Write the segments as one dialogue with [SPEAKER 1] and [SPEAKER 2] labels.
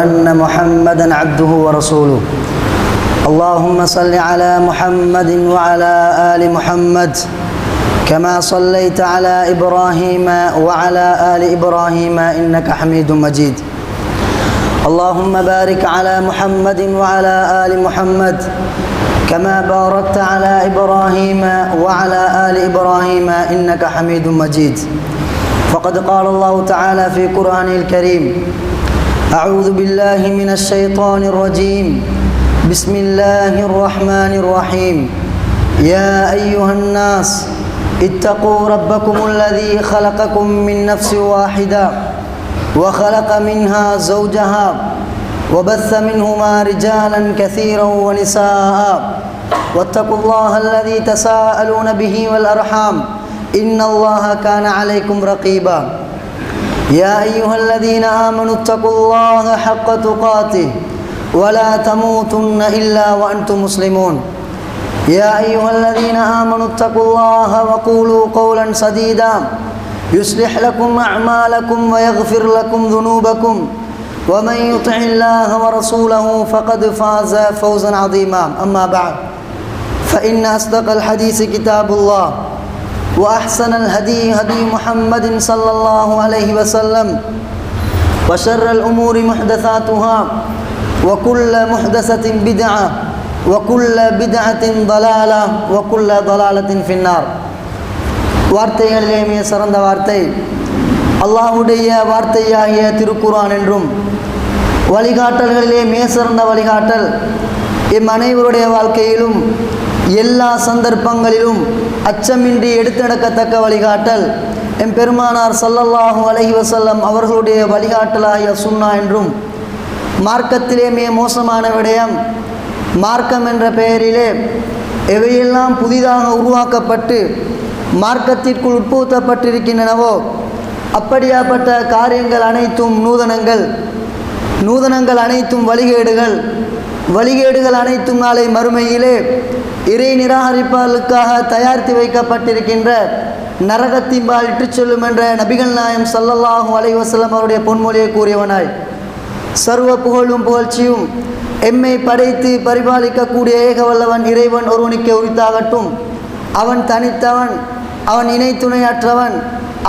[SPEAKER 1] أن محمدا عبده ورسوله. اللهم صل على محمد وعلى آل محمد كما صليت على إبراهيم وعلى آل إبراهيم إنك حميد مجيد. اللهم بارك على محمد وعلى آل محمد كما باركت على إبراهيم وعلى آل إبراهيم إنك حميد مجيد. فقد قال الله تعالى في قرآنه الكريم: أعوذ بالله من الشيطان الرجيم. بسم الله الرحمن الرحيم. يا أيها الناس اتقوا ربكم الذي خلقكم من نفس واحدة وخلق منها زوجها وبث منهما رجالا كثيرا ونساء واتقوا الله الذي تساءلون به والأرحام إن الله كان عليكم رقيبا. يا أيها الذين آمنوا اتقوا الله حق تقاته ولا تموتن إلا وأنتم مسلمون. يا أيها الذين آمنوا اتقوا الله وقولوا قولا سديدا يصلح لكم أعمالكم ويغفر لكم ذنوبكم ومن يطع الله ورسوله فقد فاز فوزا عظيما. أما بعد، فإن أصدق الحديث كتاب الله وأحسن الهدي هدي محمد صلى الله عليه وسلم وشر الأمور محدثاتها وكل محدثة بدعة وكل بدعة ضلالة وكل ضلالة في النار. வார்த்தைகளிலே மிக சிறந்த வார்த்தை அல்லாஹ்வுடைய வார்த்தையாகிய திருக்குர்ஆன் என்றும், வழிகாட்டல்களிலே மிக சிறந்த வழிகாட்டல் எம் அனைவருடைய வாழ்க்கையிலும் எல்லா சந்தர்ப்பங்களிலும் அச்சமின்றி எடுத்து நடக்கத்தக்க வழிகாட்டல் எம் பெருமானார் ஸல்லல்லாஹு அலைஹி வஸல்லம் அவர்களுடைய வழிகாட்டலாகிய சுன்னா என்றும், மார்க்கத்திலே மிக மோசமான விடயம் மார்க்கம் என்ற பெயரிலே எவையெல்லாம் புதிதாக உருவாக்கப்பட்டு மார்க்கத்திற்குள் உட்புகுத்தப்பட்டிருக்கின்றனவோ அப்படியாப்பட்ட காரியங்கள் அனைத்தும் நூதனங்கள் அனைத்தும் வழிகேடுகள் அனைத்தும் நாளை மறுமையிலே இறை நிராகரிப்பாளர்களுக்காக தயாரித்து வைக்கப்பட்டிருக்கின்ற நரகத்தின்பால் இட்டுச் செல்லும் என்ற நபிகள் நாயம் ஸல்லல்லாஹு அலைஹி வஸல்லம் அவருடைய பொன்மொழியை கூறியவனாய், சர்வ புகழும் புகழ்ச்சியும் எம்மை படைத்து பரிபாலிக்கக்கூடிய ஏகவல்லவன் இறைவன் ஒருவனுக்கே உரித்தாகட்டும். அவன் தனித்தவன், அவன் இணை துணையற்றவன்,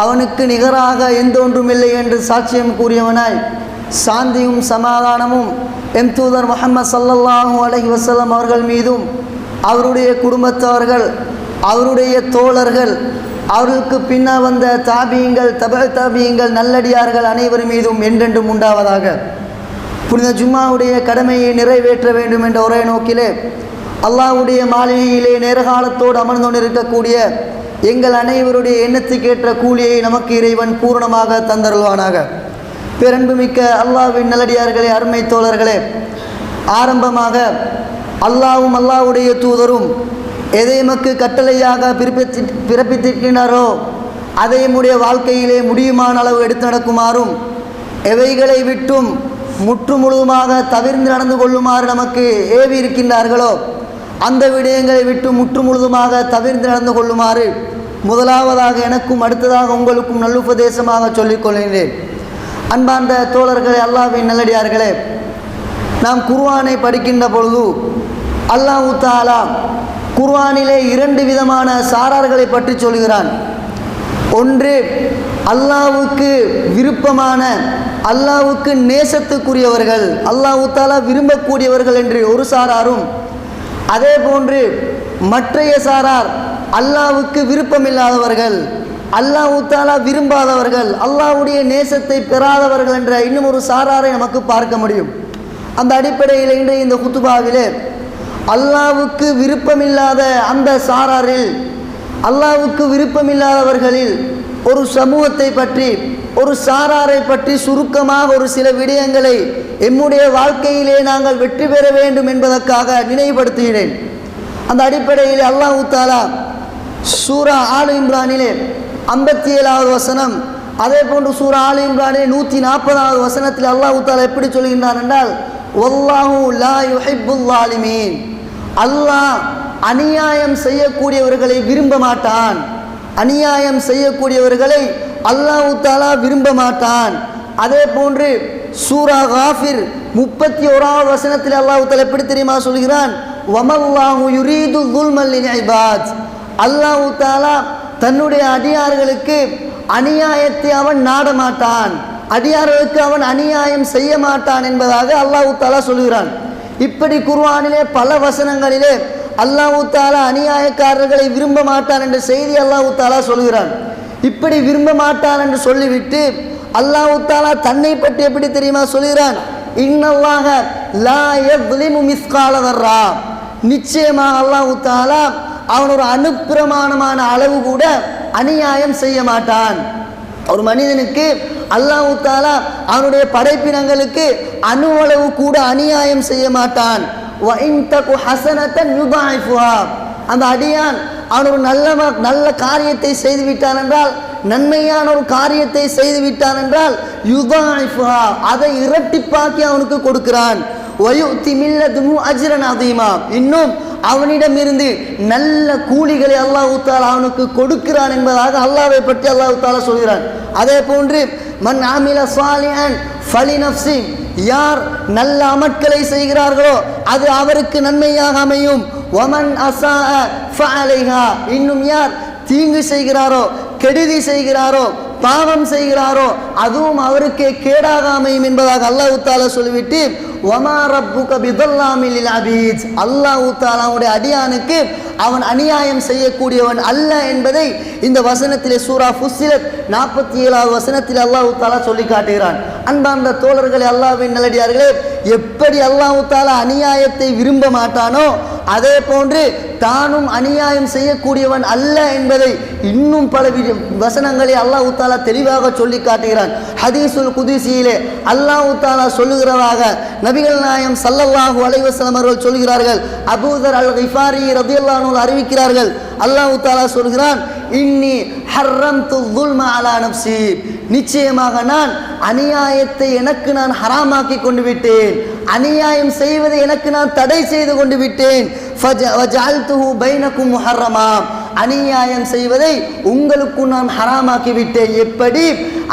[SPEAKER 1] அவனுக்கு நிகராக எந்த ஒன்றுமில்லை என்று சாட்சியம் கூறியவனாய், சாந்தியும் சமாதானமும் எம் தூதர் முஹம்மது ஸல்லல்லாஹு அலைஹி வஸல்லம் அவர்கள் மீதும், அவருடைய குடும்பத்தவர்கள், அவருடைய தோழர்கள், அவர்களுக்கு பின்னால் வந்த தாபியங்கள், தாபியங்கள், நல்லடியார்கள் அனைவர் மீதும் என்றென்றும் உண்டாவதாக. புனித ஜும்மாவுடைய கடமையை நிறைவேற்ற வேண்டும் என்ற ஒரே நோக்கிலே அல்லாஹ்வுடைய மாளிகையிலே நேரகாலத்தோடு அமர்ந்து கொண்டிருக்கக்கூடிய எங்கள் அனைவருடைய எண்ணத்துக்கேற்ற கூலியை நமக்கு இறைவன் பூரணமாக தந்தருள்வானாக. பேரன்புமிக்க அல்லாஹ்வின் நல்லடியார்களே, அருமை தோழர்களே, ஆரம்பமாக அல்லாஹ்வும் அல்லாஹ்வுடைய தூதரும் எதை எமக்கு கட்டளையாக பிறப்பித்திருக்கின்றாரோ அதை நம்முடைய வாழ்க்கையிலே முடியுமான அளவு எடுத்து நடக்குமாறும், எவைகளை விட்டும் முற்று முழுதுமாக தவிர்ந்து நடந்து கொள்ளுமாறு நமக்கு ஏவி இருக்கின்றார்களோ அந்த விடயங்களை விட்டு முற்று முழுதுமாக தவிர்த்து நடந்து கொள்ளுமாறு முதலாவதாக எனக்கும் அடுத்ததாக உங்களுக்கும் நல்லுபதேசமாக சொல்லிக்கொள்கிறேன். அன்பார்ந்த தோழர்களே, அல்லாஹ்வின் நல்லடியார்களே, நாம் குர்ஆனை படிக்கின்ற பொழுது அல்லாஹ் தஆலா குர்ஆனிலே இரண்டு விதமான சாரார்களை பற்றி சொல்கிறான். ஒன்று அல்லாஹ்வுக்கு விருப்பமான, அல்லாஹ்வுக்கு நேசத்துக்குரியவர்கள், அல்லாஹ் தஆலா விரும்பக்கூடியவர்கள் என்று ஒரு சாராரும், அதே போன்று மற்றைய சாரார் அல்லாஹ்வுக்கு விருப்பமில்லாதவர்கள், அல்லாஹ் தஆலா விரும்பாதவர்கள், அல்லாஹ்வுடைய நேசத்தை பெறாதவர்கள் என்ற இன்னும் ஒரு சாராரை நமக்கு பார்க்க முடியும். அந்த அடிப்படையில் இன்றைய இந்த குத்துபாவிலே அல்லாஹ்வுக்கு விருப்பமில்லாத அந்த சாராரில், அல்லாஹ்வுக்கு விருப்பமில்லாதவர்களில் ஒரு சமூகத்தை பற்றி, ஒரு சாராரை பற்றி சுருக்கமாக ஒரு சில விடயங்களை எம்முடைய வாழ்க்கையிலே நாங்கள் வெற்றி பெற வேண்டும் என்பதற்காக நினைவுபடுத்துகிறேன். அந்த அடிப்படையில் அல்லாஹ் தஆலா சூரா ஆல் இம்ரானிலே 57வது வசனம், அதே போன்று சூரா ஆல் இம்ரானிலே 140வது வசனத்தில் அல்லாஹ் தஆலா எப்படி சொல்கின்றார் என்றால், வல்லாஹு லா யுஹிப்புல் ஸாலிமீன், அல்லாஹ் அநியாயம் செய்யக்கூடியவர்களை விரும்ப மாட்டான். அநியாயம் செய்யக்கூடியவர்களை அல்லாஹ் தஆலா விரும்ப மாட்டான். அதே போன்று சூரா காஃபிர் 31வது வசனத்தில் அல்லாஹ் தஆலா எப்படி தெரியுமா சொல்கிறான், வமல்லாஹு யுரீது ஸுல்மல் லில் இபாத். அல்லாஹ் தஆலா தன்னுடைய அடியார்களுக்கு அநியாயத்தை அவன் நாடமாட்டான், அடியார்களுக்கு அவன் அநியாயம் செய்ய மாட்டான் என்பதாக அல்லாஹ் தஆலா சொல்கிறான். இப்படி குர்ஆனிலே பல வசனங்களிலே அல்லாஹ் தஆலா அநியாயக்காரர்களை விரும்ப மாட்டான் என்ற செய்தி அல்லாஹ் தஆலா சொல்கிறான். இப்படி விரும்ப மாட்டான் என்று சொல்லிவிட்டு அல்லாஹ் தஆலா தன்னை பற்றி எப்படி தெரியுமா சொல்கிறான், இன்னல்லாஹ லா யஸ்லிமு மிஸ்கால தர்ரா. நிச்சயமாக அல்லாஹ் தஆலா அவன் ஒரு அணுப்பிரமாணமான அளவு கூட அநியாயம் செய்ய மாட்டான். ஒரு மனிதனுக்கு அல்லாஹ் தஆலா அவனுடைய படைப்பினங்களுக்கு அணுவளவு கூட அநியாயம் செய்ய மாட்டான். வ இன் தகு ஹஸனத்தன் யுதாயிஃபுஹா. அந்த அடியான் அவன் ஒரு நல்ல காரியத்தை செய்து விட்டான் என்றால், நன்மையான ஒரு காரியத்தை செய்து விட்டான் என்றால் யுதாயிஃபுஹா, அதை இரட்டிப்பாக்கி அவனுக்கு கொடுக்கிறான். வயுத்தி மில்லதுஹு அஜ்ரன் அதீமா. இன்னும் அவனிடமிருந்து நல்ல கூலிகளை அல்லாஹ் தஆலா அவனுக்கு கொடுக்கிறான் என்பதாக அல்லாஹ்வை பற்றி அல்லாஹ் தஆலா சொல்கிறான். அதே போன்று மன் ஆமில சாலிஹன் ஃபலினஃப்ஸி, யார் நல்ல அமல்களை செய்கிறார்களோ அது அவருக்கு நன்மையாக அமையும். வமன் அஸாஅ ஃபஅலைஹா, இன்னும் யார் தீங்கு செய்கிறாரோ, கெடுதி செய்கிறாரோ, பாவம் செய்கிறாரோ அதுவும் அவருக்கே கேடாக அமையும் என்பதாக அல்லாஹ் தஆலா சொல்லிவிட்டு வமா ரப்புக பிதல்லாமில் லில் அபீத், அல்லாஹ் தஆலாவுடைய அடியானுக்கு அவன் அநியாயம் செய்யக்கூடியவன் அல்ல என்பதை இந்த வசனத்திலே சூரா ஃபுஸ்ஸிலத் 47வது வசனத்தில் அல்லாஹ் தஆலா சொல்லி காட்டுகிறான். அன்பார்ந்த தோழர்களே, அல்லாஹ்வின் நல்லடியார்களே, எப்படி அல்லாஹ் தஆலா அநியாயத்தை விரும்ப மாட்டானோ அதே போன்று தானும் அநியாயம் செய்யக்கூடியவன் அல்ல என்பதை இன்னும் பல வசனங்களை அல்லாஹ் தஆலா தெளிவாக சொல்லி காட்டுகிறான். ஹதீஸுல் குதுஸியிலே அல்லாஹ் தஆலா சொல்லுகிறதாக நபிகள் நாயகம் ஸல்லல்லாஹு அலைஹி வஸல்லம் அவர்கள் சொல்கிறார்கள். அபூதர் அல் கிஃபாரி ரலியல்லாஹு அன்ஹு அறிவிக்கிறார்கள், அல்லாஹ் தஆலா சொல்கிறான், இன்னி ஹர்ரம்து ஸுல்ம அலா நஃப்ஸி, நிச்சயமாக நான் அநியாயத்தை எனக்கு நான் ஹராமாக்கி கொண்டு விட்டேன், அநியாயம் செய்வதை எனக்கு நான் தடை செய்து கொண்டு விட்டேன். ஃபஜஅல்துஹு பைனக்கும் முஹர்ரமா, அநியாயம் செய்வதை உங்களுக்கு நான் ஹராமாக்கி விட்டேன். எப்படி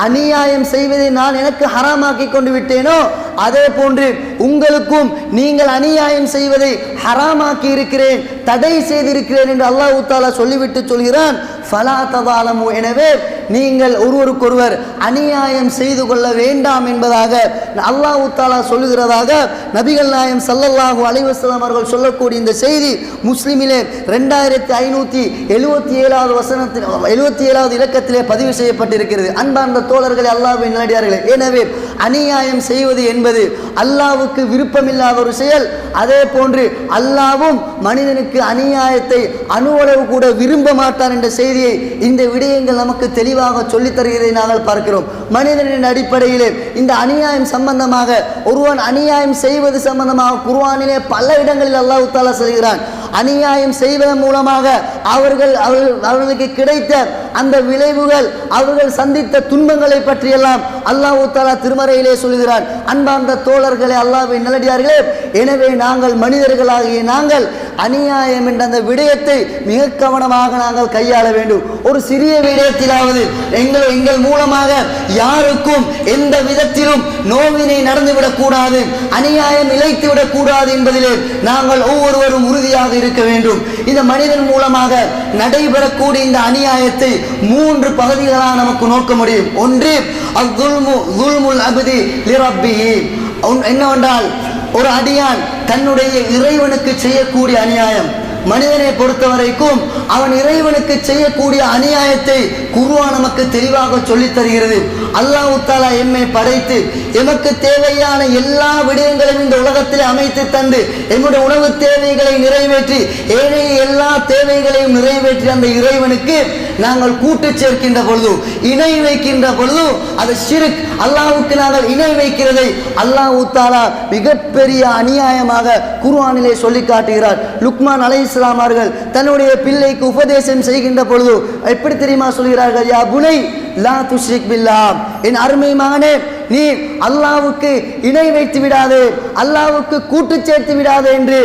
[SPEAKER 1] அநியாயம் செய்வதை நான் எனக்கு ஹராமாக்கி கொண்டு விட்டேனோ அதே போன்று உங்களுக்கும் நீங்கள் அநியாயம் செய்வதை ஹராமாக்கி இருக்கிறேன், தடை செய்திருக்கிறேன் என்று அல்லாஹ் தஆலா சொல்லிவிட்டு சொல்கிறான், ஃபலா தஸாலமு, எனவே நீங்கள் ஒருவருக்கொருவர் அநியாயம் செய்து கொள்ள வேண்டாம் என்பதாக அல்லாஹ் தஆலா சொல்லுகிறதாக நபிகள் நாயகம் ஸல்லல்லாஹு அலைஹி வஸல்லம் அவர்கள் சொல்லக்கூடிய இந்த செய்தி முஸ்லிமிலே 2577வது வசனத்தில் 77வது இலக்கத்திலே பதிவு செய்யப்பட்டிருக்கிறது. அன்பார்ந்த தோழர்களே, அல்லாஹ்வின் நல்லடியார்களே, எனவே அநியாயம் செய்வது என்பது அல்லாஹ்வுக்கு விருப்பமில்லாத ஒரு செயல். அதே போன்று அல்லாஹ்வும் மனிதனுக்கு அநியாயத்தை அணுவளவு கூட விரும்ப மாட்டான் என்ற செய்தியை இந்த விடயங்கள் நமக்கு தெளிவாக சொல்லித் தருகிறதை நாங்கள் பார்க்கிறோம். மனிதனின் அடிப்படையிலே இந்த அநியாயம் சம்பந்தமாக, ஒருவன் அநியாயம் செய்வது சம்பந்தமாக குர்ஆனிலே பல இடங்களில் அல்லாஹ் தஆலா சொல்கிறான். அநியாயம் செய்வதன் மூலமாக அவர்களுக்கு கிடைத்த அந்த விளைவுகள், அவர்கள் சந்தித்த துன்பங்களை பற்றியெல்லாம் அல்லாஹ் தஆலா திருமறையிலே சொல்கிறான். அன்பார்ந்த தோழர்களே, அல்லாஹ்வின் நல்லடியார்களே, எனவே நாங்கள் மனிதர்களாகிய நாங்கள் அநியாயம் என்ற அந்த விடயத்தை மிக கவனமாக நாங்கள் கையாள வேண்டும். ஒரு சிறிய விடயத்திலாவது எங்கள் மூலமாக யாருக்கும் எந்த விதத்திலும் நோவினை நடந்துவிடக் கூடாது, அநியாயம் இழைத்துவிடக் கூடாது என்பதிலே நாங்கள் ஒவ்வொருவரும் உறுதியாக இருக்க வேண்டும். இந்த மனிதன் மூலமாக நடைபெறக்கூடிய இந்த அநியாயத்தை 3 பகுதிகளாக நமக்கு நோக்க முடியும். ஒன்று அஸ்ஸுல்முல் அப்தி லிரப்பிஹி, என்னவென்றால் ஒரு அடியான் தன்னுடைய இறைவனுக்கு செய்யக்கூடிய அநியாயம். மனிதனை பொறுத்தவரைக்கும் அவன் இறைவனுக்கு செய்யக்கூடிய அநியாயத்தை குர்ஆன் நமக்கு தெளிவாக சொல்லித் தருகிறது. அல்லாஹ் தஆலா எம்மை படைத்து எமக்கு தேவையான எல்லா விடயங்களையும் இந்த உலகத்தில் அமைத்து தந்து எம்முடைய உணவு தேவைகளை நிறைவேற்றி ஏனைய எல்லா தேவைகளையும் நிறைவேற்றி அந்த இறைவனுக்கு நாங்கள் கூட்டு சேர்க்கின்ற பொழுது, இணை வைக்கின்ற பொழுது, அது ஷிர்க், அல்லாஹ்வுக்கு நாங்கள் இணை வைக்கிறதை அல்லாஹ் தஆலா மிகப்பெரிய அநியாயமாக குர்ஆனிலே சொல்லி காட்டுகிறார். லுக்மான் அலைஹிஸ்ஸலாம் அவர்கள் தன்னுடைய பிள்ளைக்கு உபதேசம் செய்கின்ற பொழுது எப்படி தெரியுமா சொல்கிறார்கள், யா புனை லா துஷ்ரிக் பில்லாஹ், என் அருமை மகனே, நீ அல்லாஹ்வுக்கு இணை வைத்து விடாதே, அல்லாஹ்வுக்கு கூட்டு சேர்த்து விடாதே என்று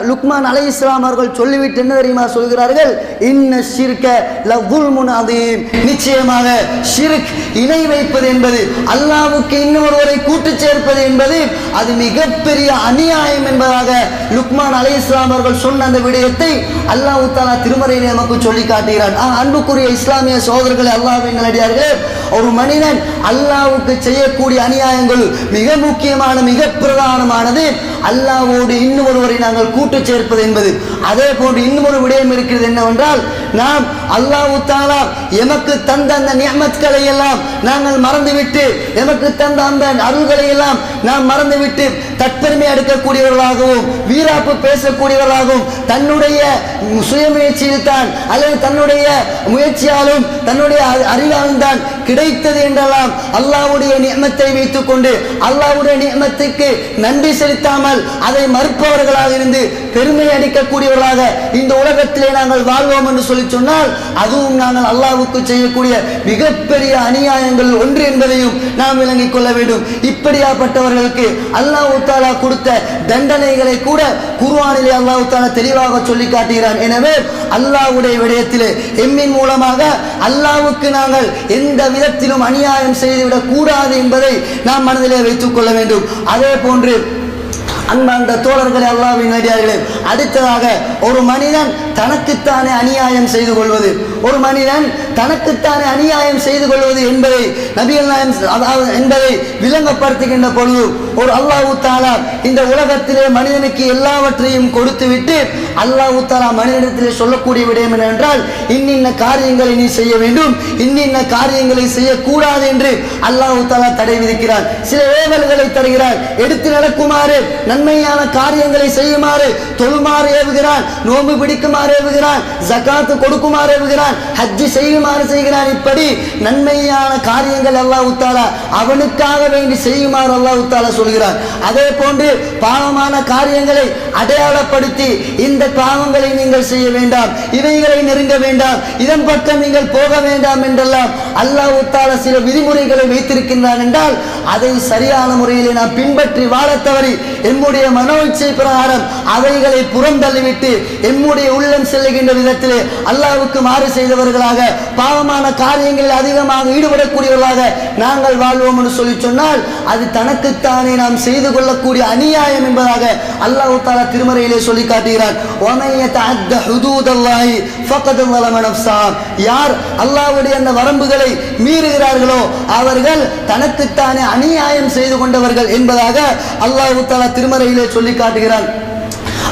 [SPEAKER 1] லுக்மான் அலைஹிஸ்ஸலாம் அவர்கள் சொல்லிவிட்டு என்ன தெரியுமா சொல்கிறார்கள், இன்ன ஷிர்க லஸுல்முன் அதீம், நிச்சயமாக ஷிர்க் இணை வைப்பது என்பது, அல்லாஹ்வுக்கு இன்னொருவரை கூட்டு சேர்ப்பது என்பது அது மிகப்பெரிய அநியாயம் என்பதாக லுக்மான் அலைஹிஸ்ஸலாம் அவர்கள் சொன்ன அந்த விடயத்தை அல்லாஹ் தஆலா திருமறையிலே நமக்கு சொல்லி காட்டுகிறான். அன்புக்குரிய இஸ்லாமிய சகோதரர்களே, அல்லாஹ்வின் நல்லடியார்களே, ஒரு மனிதன் அல்லாஹ்வுக்கு செய்யக்கூடிய அநியாயங்கள் மிக முக்கியமான மிக பிரதானமானது அல்லாஹ்வோடு இன்னொருவரை நாங்கள் கூட்டு சேர்ப்பது என்பது. அதே போன்று இன்னொரு விடயம் இருக்கிறது என்னவென்றால், நாம் அல்லாஹ் தஆலா எமக்கு தந்த அந்த நிஅமத்களை எல்லாம் நாங்கள் மறந்துவிட்டு, எமக்கு தந்த அந்த அருள்களை எல்லாம் நாம் மறந்துவிட்டு தற்பெருமை எடுக்கக்கூடியவர்களாகவும் வீராப்பு பேசக்கூடியவர்களாகவும் தன்னுடைய சுயமுயற்சியில் தான் அல்லது தன்னுடைய முயற்சியாலும் தன்னுடைய அறிவாலும் தான் கிடைத்தது என்றெல்லாம் அல்லாஹ்வுடைய நிஅமத்தை வைத்துக் கொண்டு அல்லாஹ்வுடைய நிஅமத்துக்கு நன்றி செலுத்தாமல் அதை மறுப்பவர்களாக இருந்து பெருமை அடிக்கக்கூடியவர்களாக இந்த உலகத்திலே நாங்கள் வாழ்வோம் என்று சொல்லி சொன்னால் அதுவும் நாங்கள் அல்லாஹ்வுக்கு செய்யக்கூடிய மிகப்பெரிய அநியாயங்கள் ஒன்று என்பதையும் நாம் விளங்கிக் கொள்ள வேண்டும். இப்படியாப்பட்டவர்களுக்கு அல்லாஹ் தஆலா கொடுத்த தண்டனைகளை கூட குர்ஆனிலே அல்லாஹ் தஆலா தெளிவாக சொல்லி காட்டுகிறான். எனவே அல்லாஹ்வுடைய விடயத்திலே எம்மின் மூலமாக அல்லாஹ்வுக்கு நாங்கள் எந்த விதத்திலும் அநியாயம் செய்துவிடக் கூடாது என்பதை நாம் மனதிலே வைத்துக் கொள்ள வேண்டும். அதே போன்று அன்பார்ந்த தோழர்களே, அல்லாஹ்வின் நல்லடியார்களே, அடுத்ததாக ஒரு மனிதன் தனக்குத்தானே அநியாயம் செய்து கொள்வது, ஒரு மனிதன் தனக்குத்தானே அநியாயம் செய்து கொள்வது என்பதை நபிகள் நாயகம் என்பதை விளங்கப்படுத்துகின்ற பொழுது ஒரு அல்லாஹ் தஆலா இந்த உலகத்திலே மனிதனுக்கு எல்லாவற்றையும் கொடுத்துவிட்டு அல்லாஹ் தஆலா மனிதனிடத்திலே சொல்லக்கூடிய விடயம் என்னவென்றால், இன்னின்ன காரியங்களை நீ செய்ய வேண்டும், இன்னின்ன காரியங்களை செய்யக்கூடாது என்று அல்லாஹ் தஆலா தடை விதிக்கிறான். சில ஏவல்களை தருகிறான், எடுத்து நடக்குமாறு நன்மையான காரியங்களை செய்யுமாறு தொழுமாறு ஏவுகிறான், நோன்பு பிடிக்குமாறு ஏவுகிறான், ஜகாத் கொடுக்குமாறு ஏவுகிறான், ஹஜ் செய்யுமாறு செய்கிறான். இப்படி நன்மையான காரியங்கள் அல்லாஹ் தஆலா அவனுக்காக வேண்டி செய்யுமாறு அல்லாஹ் தஆலா சொல்கிறான். அதே போன்று பாவமான காரியங்களை அடையாளப்படுத்தி இந்த பாவங்களை நீங்கள் செய்ய வேண்டாம், இவைகளை நெருங்க வேண்டாம், இதன் பக்கம் நீங்கள் போக வேண்டாம் என்றெல்லாம் அல்லாஹ் தஆலா சில விதிமுறைகளை வைத்திருக்கின்றான் என்றால் அதை சரியான முறையில் நாம் பின்பற்றி வாழ தவறி எம்முடைய மனோ இச்சை பிரகாரம் அவைகளை புறம் தள்ளிவிட்டு எம்முடைய உள்ளம் செல்லுகின்ற விதத்திலே அல்லாஹ்வுக்கு மாறு செய்தவர்களாக பாவமான காரியங்களில் அதிகமாக ஈடுபடக்கூடியவர்களாக நாங்கள் வாழ்வோம் என்று சொல்லி சொன்னால் அது தனக்குத்தானே நாம் செய்து கொள்ளக்கூடிய அநியாயம் என்பதாக அல்லாஹ் தஆலா திருமறையிலே சொல்லி காட்டுகிறான். யார் அல்லாஹ்வுடைய அந்த வரம்புகளை மீறுகிறார்களோ அவர்கள் தனக்குத்தானே அநியாயம் செய்து கொண்டவர்கள் என்பதாக அல்லாஹ் தஆலா திருமறையிலே சொல்லி காட்டுகிறான்.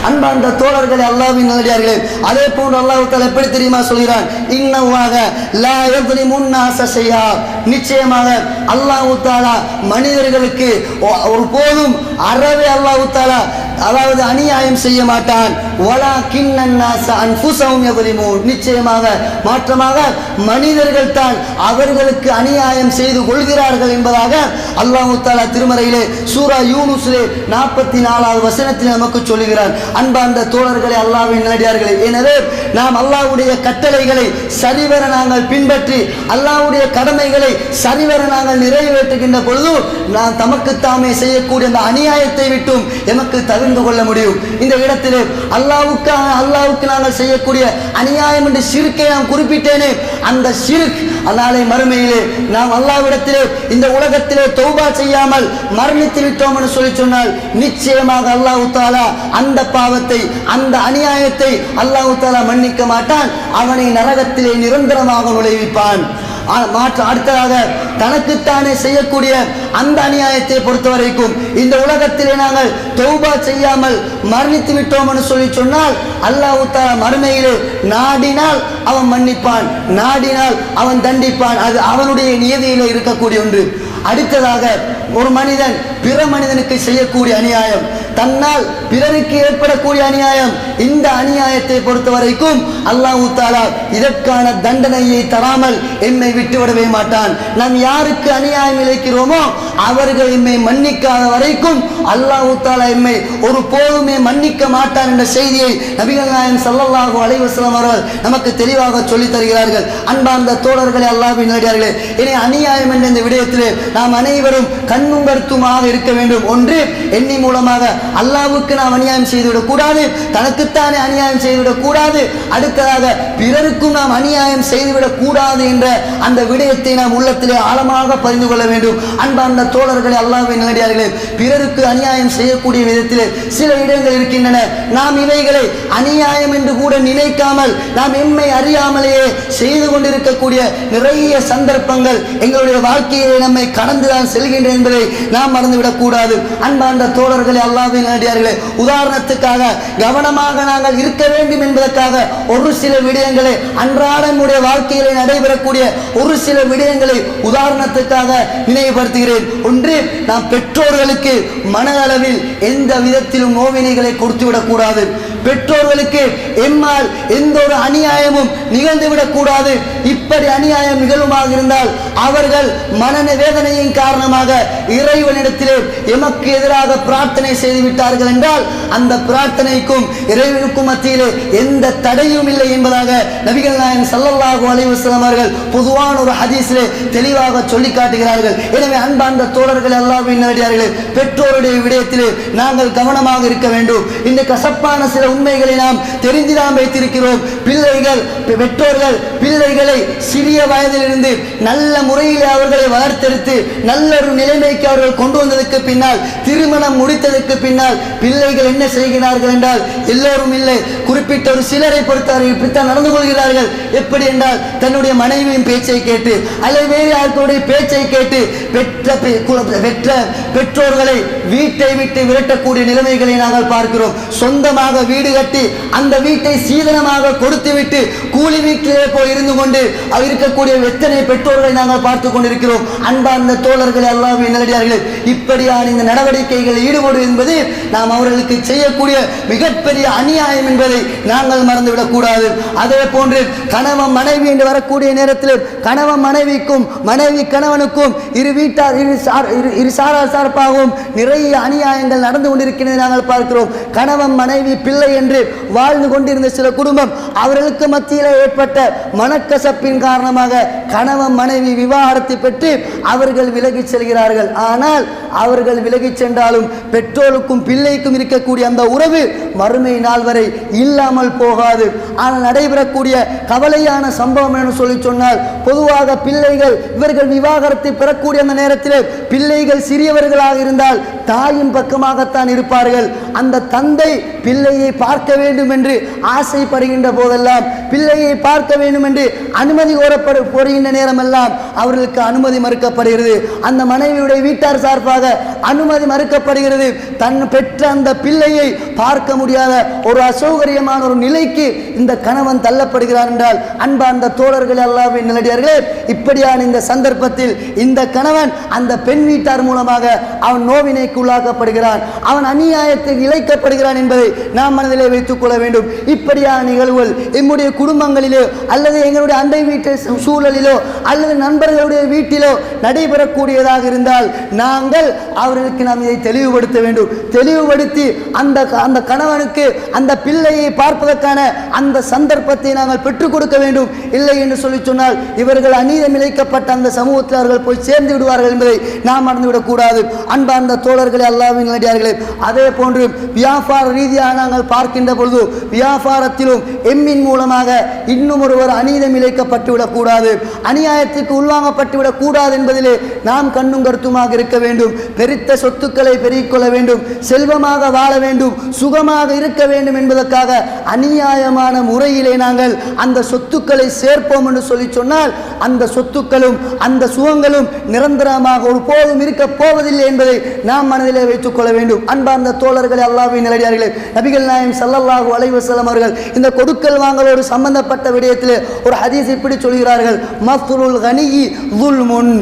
[SPEAKER 1] அன்பார்ந்த தோழர்களே, அல்லாஹ்வின் நல்லடியார்களே, அதே போன்று அல்லாஹ் தஆலா எப்படி தெரியுமா சொல்கிறான், இன்னல்லாஹ லா யظ்லிமுன் நாஸ ஷைஆ, நிச்சயமாக அல்லாஹ் தஆலா மனிதர்களுக்கு ஒருபோதும் அறவே அல்லாஹ் தஆலா அதாவது அநியாயம் செய்ய மாட்டான். வலாகின்னன் நாஸ அன்ஃபுஸஹும் யظ்லிமூன், நிச்சயமாக மாற்றமாக மனிதர்கள் தான் அவர்களுக்கு அநியாயம் செய்து கொள்கிறார்கள் என்பதாக அல்லாஹ் தஆலா திருமறையிலே சூரா யூனுஸிலே 44வது வசனத்தில் நமக்கு சொல்லுகிறான். அன்பார்ந்த தோழர்களே, அல்லாஹ்வின் நல்லடியார்களே, எனவே நாம் அல்லாஹ்வுடைய கட்டளைகளை சரிவர நாங்கள் பின்பற்றி அல்லாஹ்வுடைய கடமைகளை சரிவர நாங்கள் நிறைவேற்றுகின்ற பொழுது நாம் தமக்குத்தாமே செய்யக்கூடிய அந்த அநியாயத்தை விட்டும் எமக்கு தவிர்த்து கொள்ள முடியும். இந்த இடத்திலே அல்லாஹ்வுக்கு நாங்கள் செய்யக்கூடிய அநியாயம் என்று ஷிர்க்கை நாம் குறிப்பிட்டேனே, அந்த ஷிர்க் நாளை மறுமையிலே நாம் அல்லாஹ்விடத்திலே இந்த உலகத்திலே தௌபா செய்யாமல் மரணித்து விட்டோம் என்று சொல்லி சொன்னால் நிச்சயமாக அல்லாஹ் தஆலா அந்த பாவத்தை அந்த அநியாயத்தை அல்லாஹ் தஆலா மன்னிக்க மாட்டான், அவனை நரகத்திலே நிரந்தரமாக நுழைவிப்பான். அடுத்ததாக தனக்குத்தானே செய்யக்கூடிய அந்த அநியாயத்தை பொறுத்தவரைக்கும் இந்த உலகத்திலே நாங்கள் தௌபா செய்யாமல் மரணித்து விட்டோம் என்று சொல்லி சொன்னால் அல்லாஹ் தஆலா மறுமையிலே நாடினால் அவன் மன்னிப்பான், நாடினால் அவன் தண்டிப்பான். அது அவனுடைய நியதியிலே இருக்கக்கூடிய ஒன்று. அடுத்ததாக ஒரு மனிதன் பிற மனிதனுக்கு செய்யக்கூடிய அநியாயம், தன்னால் பிறருக்கு ஏற்படக்கூடிய அநியாயம், இந்த அநியாயத்தை பொறுத்த வரைக்கும் அல்லாஹ் தஆலா இதற்கான தண்டனையை தராமல் எம்மை விட்டுவிடவே மாட்டான். நாம் யாருக்கு அநியாயம் இழைக்கிறோமோ அவர்கள் எம்மை மன்னிக்காத வரைக்கும் அல்லாஹ் தஆலா எம்மை ஒரு போதுமே மன்னிக்க மாட்டான் என்ற செய்தியை நபிகள் நாயகம் ஸல்லல்லாஹு அலைஹி வஸல்லம் அவர்கள் நமக்கு தெளிவாக சொல்லித் தருகிறார்கள். அன்பார்ந்த தோழர்களே, அல்லாஹ்வின் நல்லடியார்களே, இனி அநியாயம் என்ற இந்த விடயத்திலே நாம் அனைவரும் கண்ணும் கருத்துமாக இருக்க வேண்டும். ஒன்று, எண்ணி மூலமாக அல்லாஹ்வுக்கு நாம் அநியாயம் செய்துவிடக் கூடாது, தனக்குத்தானே அநியாயம் செய்துவிடக் கூடாது, அடுத்ததாக பிறருக்கும் நாம் அநியாயம் செய்துவிடக் கூடாது என்ற அந்த விடயத்தை நாம் உள்ளத்திலே ஆழமாக பதிந்து கொள்ள வேண்டும். அன்பார்ந்த தோழர்களே, அல்லாஹ்வின் நல்லடியார்களே, பிறருக்கு அநியாயம் செய்யக்கூடிய விதத்திலே சில இடங்கள் இருக்கின்றன. நாம் இவைகளை அநியாயம் என்று கூட நினைக்காமல் நாம் எம்மை அறியாமலேயே செய்து கொண்டிருக்கக்கூடிய நிறைய சந்தர்ப்பங்கள் எங்களுடைய வாழ்க்கையிலே நம்மை கடந்துதான் செல்கின்றன என்பதை நாம் மறந்துவிடக் கூடாது. அன்பார்ந்த தோழர்களே, அல்லாஹ்வின் நல்லடியார்களே, உதாரணத்துக்காக கவனமாக நாங்கள் இருக்க வேண்டும் என்பதற்காக ஒரு சில விடயங்களை அன்றாட நம்முடைய வாழ்க்கையிலே நடைபெறக்கூடிய ஒரு சில விடயங்களை உதாரணத்துக்காக நினைவுபடுத்துகிறேன். ஒன்று, நாம் பெற்றோர்களுக்கு மனதளவில் எந்த விதத்திலும் நோவினைகளை கொடுத்துவிடக் கூடாது. பெற்றோர்களுக்கு எம்மால் எந்த ஒரு அநியாயமும் நிகழ்ந்துவிடக் கூடாது. இப்படி அநியாயம் நிகழுமாக இருந்தால் அவர்கள் மன வேதனையின் காரணமாக இறைவனிடத்திலே எமக்கு எதிராக பிரார்த்தனை செய்து விட்டார்கள் என்றால் அந்த பிரார்த்தனைக்கும் இறைவனுக்கும் மத்தியிலே எந்த தடையும் இல்லை என்பதாக நபிகள் நாயகம் ஸல்லல்லாஹு அலைஹி வஸல்லம் அவர்கள் பொதுவான ஒரு ஹதீஸிலே தெளிவாக சொல்லி காட்டுகிறார்கள். எனவே அன்பார்ந்த தோழர்கள், அல்லாஹ்வின் நல்லடியார்களே, பெற்றோருடைய விடயத்திலே நாங்கள் கவனமாக இருக்க வேண்டும். இந்த கசப்பான சில உண்மைகளை நாம் தெரிந்துதான் வைத்திருக்கிறோம். பெற்றோர்கள் பிள்ளைகளை சிறிய வயதிலிருந்து நல்ல முறையில் அவர்களை வளர்த்தெடுத்து நல்ல ஒரு நிலைமைக்கு அவர்கள் கொண்டு வந்ததற்கு பின்னால், திருமணம் முடித்ததற்கு பின்னால் பிள்ளைகள் என்ன செய்கிறார்கள் என்றால், எல்லோரும் இல்லை, குறிப்பிட்ட ஒரு சிலரை பொறுத்தவரை இப்படித்தான் நடந்து கொள்கிறார்கள். எப்படி என்றால், தன்னுடைய மனைவியின் பேச்சை கேட்டு அல்லது வேறு யாருடைய பேச்சை கேட்டு பெற்ற பெற்றோர்களை வீட்டை விட்டு விரட்டக்கூடிய நிலைமைகளை நாங்கள் பார்க்கிறோம். சொந்தமாக வீடு கட்டி அந்த வீட்டை சீதனமாக கொடுத்து விட்டு கூலி வீட்டிலே போய் இருந்து கொண்டு இருக்கக்கூடிய எத்தனை பெற்றோர்களை நாங்கள் பார்த்து கொண்டிருக்கிறோம். அன்பார்ந்த தோழர்களே, அல்லாஹ்வின் நல்லடியார்களே, இப்படியான இந்த நடவடிக்கைகளில் ஈடுபடு என்பது நாம் அவர்களுக்கு செய்யக்கூடிய மிகப்பெரிய அநியாயம் என்பதை நாங்கள் மறந்துவிடக் கூடாது. அதே போன்று கணவன் மனைவி என்று வரக்கூடிய நேரத்தில் கணவன் மனைவிக்கும் மனைவி கணவனுக்கும் இரு சாரார் சார்பாகவும் நிறைய அநியாயங்கள் நடந்து கொண்டிருக்கிறது நாங்கள் பார்க்கிறோம். கணவன் மனைவி பிள்ளை என்று வாழ்ந்து கொண்டிருந்த சில குடும்பம், அவர்களுக்கு மத்தியில் ஏற்பட்ட மனக்கசப்பின் காரணமாக கணவன் மனைவி விவாகரத்தை பெற்று அவர்கள் விலகிச் செல்கிறார்கள். ஆனால் அவர்கள் விலகிச் சென்றாலும் பெற்றோருக்கும் பிள்ளைக்கும் இருக்கக்கூடிய அந்த உறவு மறுமை நாள் வரை இல்லாமல் போகாது. ஆனால் நடைபெறக்கூடிய கவலையான சம்பவம் என்று சொல்லி சொன்னால், பொதுவாக பிள்ளைகள் இவர்கள் விவாகரத்தை பெறக்கூடிய அந்த நேரத்தில் பிள்ளைகள் சிறியவர்களாக இருந்தால் தாயின் பக்கமாகத்தான் இருப்பார்கள். அந்த தந்தை பிள்ளையை பார்க்க வேண்டும் என்று ஆசைப்படுகின்ற போதெல்லாம், பிள்ளையை பார்க்க வேண்டும் என்று அனுமதி கோரப்படுகின்ற நேரமெல்லாம் அவர்களுக்கு அனுமதி மறுக்கப்படுகிறது. அந்த மனைவியுடைய வீட்டார் சார்பாக அனுமதி மறுக்கப்படுகிறது. தன் பெற்ற அந்த பிள்ளையை பார்க்க முடியாத ஒரு அசௌகரியமான ஒரு நிலைக்கு இந்த கணவன் தள்ளப்படுகிறார் என்றால், அன்பார்ந்த தோழர்களே, அல்லாஹ்வின் நல்லடியார்களே, இப்படியான இந்த சந்தர்ப்பத்தில் இந்த கணவன் அந்த பெண் வீட்டார் மூலமாக அவன் நோவினைக்கு உள்ளாக்கப்படுகிறான், அவன் அநியாயத்தில் இழைக்கப்படுகிறான் என்பதை நாம் மனதிலே வைத்துக் கொள்ள வேண்டும். இப்படியான நிகழ்வுகள் எம்முடைய குடும்பங்களிலோ அல்லது எங்களுடைய அண்டை வீட்டு சூழலிலோ அல்லது நண்பர்களுடைய வீட்டிலோ நடைபெறக்கூடியதாக இருந்தால் நாங்கள் அவர்களுக்கு நாம் இதை தெளிவுபடுத்த வேண்டும். தெளிவுபடுத்தி அந்த கணவனுக்கு அந்த பிள்ளையை பார்ப்பதற்கான அந்த சந்தர்ப்பத்தை நாங்கள் பெற்றுக் கொடுக்க வேண்டும். இல்லை என்று சொல்லி சொன்னால் இவர்கள் அநீதம் இழைக்கப்பட்ட அந்த சமூகத்தில் அவர்கள் போய் சேர்ந்து விடுவார்கள் என்பதை நாம் மறந்துவிடக் கூடாது. அன்பார்ந்த தோழர்களே, அல்லாஹ்வின் நல்லடியார்களே, அதே போன்று வியாபார ரீதியாக நாங்கள் பார்க்கின்ற பொழுது வியாபாரத்திலும் எம்மின் மூலமாக இன்னும் ஒருவர் அநீதம் இழைக்கப்பட்டு விடக்கூடாது, அநியாயத்துக்கு உள்வாங்கப்பட்டு விடக்கூடாது என்பதிலே நாம் கண்ணும் கருத்துமாக இருக்க வேண்டும். பெருத்த சொத்துக்களை பெருக்கிக்கொள்ள வேண்டும், செல்வமாக வாழ வேண்டும், சுகமாக இருக்க வேண்டும் என்பதற்காக அநியாயமான முறையிலே நாங்கள் அந்த சொத்துக்களை சேர்ப்போம் என்று சொல்லி சொன்னால் அந்த சொத்துக்களும் அந்த சுகங்களும் நிரந்தரமாக ஒரு போதும் இருக்க போவதில்லை என்பதை நாம் மனதிலே வைத்துக் கொள்ள வேண்டும். அன்பார்ந்த தோழர்களே, அல்லாஹ்வின் நல்லடியார்களே, நபிகள் நாயகம் ஸல்லல்லாஹு அலைஹி வஸல்லம் அவர்கள் இந்த கொடுக்கல் வாங்கலோடு சம்பந்தப்பட்ட விடயத்திலே ஒரு ஹதீஸ் இப்படி சொல்கிறார்கள், மஃதுலுல் கனியி ஸுல்முன்.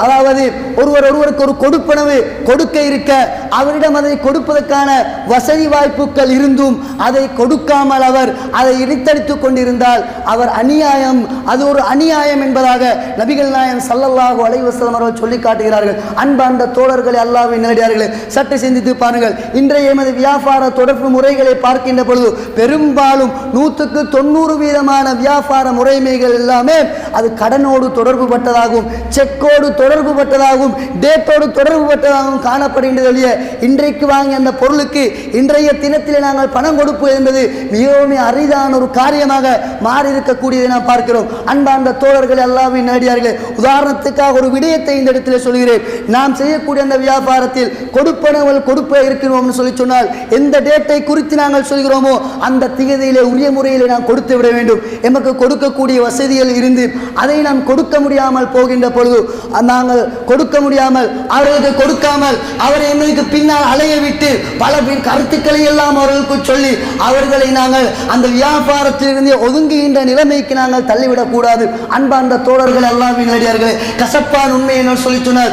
[SPEAKER 1] அதாவது ஒருவருக்கு ஒரு கொடுப்பனவு கொடுக்க இருக்க அவரிடம் அதை கொடுப்பதற்கான வசதி வாய்ப்புகள் இருந்தும் அதை கொடுக்காமல் அவர் அதை இழுத்தடித்துக் கொண்டிருந்தால் அவர் அநியாயம், அது ஒரு அநியாயம் என்பதாக நபிகள் நாயகம் ஸல்லல்லாஹு அலைஹி வஸல்லம் அவர்கள் சொல்லி காட்டுகிறார்கள். அன்பார்ந்த தோழர்களே, அல்லாஹ்வின் நல்லடியார்களே, சற்று சிந்தித்து பாருங்கள். இன்றைய எமது வியாபார தொடர்பு முறைகளை பார்க்கின்ற பொழுது பெரும்பாலும் 100% வியாபார முறைமைகள் எல்லாமே அது கடனோடு தொடர்பு பட்டதாகவும் செக்கோடு தொடர்பு பட்டதாகவும் டேட்டோடு தொடர்பு பட்டதாகவும் காணப்படுகின்றது. இன்றைக்கு வாங்கி அந்த பொருளுக்கு இன்றைய தினத்தில் நாங்கள் பணம் கொடுப்பது என்பது மிகவும் அரிதான ஒரு காரியமாக மாறி இருக்கக்கூடியதை நாம் பார்க்கிறோம். அன்பார்ந்த தோழர்கள் அல்லாஹ்வின் நேடியார்களே, உதாரணத்துக்காக ஒரு விடயத்தை இந்த இடத்தில் சொல்கிறேன். நாம் செய்யக்கூடிய அந்த வியாபாரத்தில் கொடுப்பனவள் கொடுப்ப இருக்கிறோம் சொல்லி சொன்னால் எந்த டேட்டை குறித்து நாங்கள் சொல்கிறோமோ அந்த திகதியிலே உரிய முறையிலே நாம் கொடுத்து விட வேண்டும். எமக்கு கொடுக்கக்கூடிய வசதிகள் இருந்து அதை நாம் கொடுக்க முடியாமல் போகின்ற பொழுது நாங்கள் கொடுக்க முடியாமல் அவர்களுக்கு கொடுக்காமல் அவரை எங்களுக்கு பின்னால் அலைய விட்டு பல கருத்துக்களை எல்லாம் அவர்களுக்கு சொல்லி அவர்களை நாங்கள் அந்த வியாபாரத்திலிருந்து ஒதுங்குகின்ற நிலைமைக்கு நாங்கள் தள்ளிவிடக் கூடாது. அன்பார்ந்த தோழர்கள் அல்லாஹ்வின் நேடியார்களே, கசப்பான உண்மை என்ன சொல்லி சொன்னால்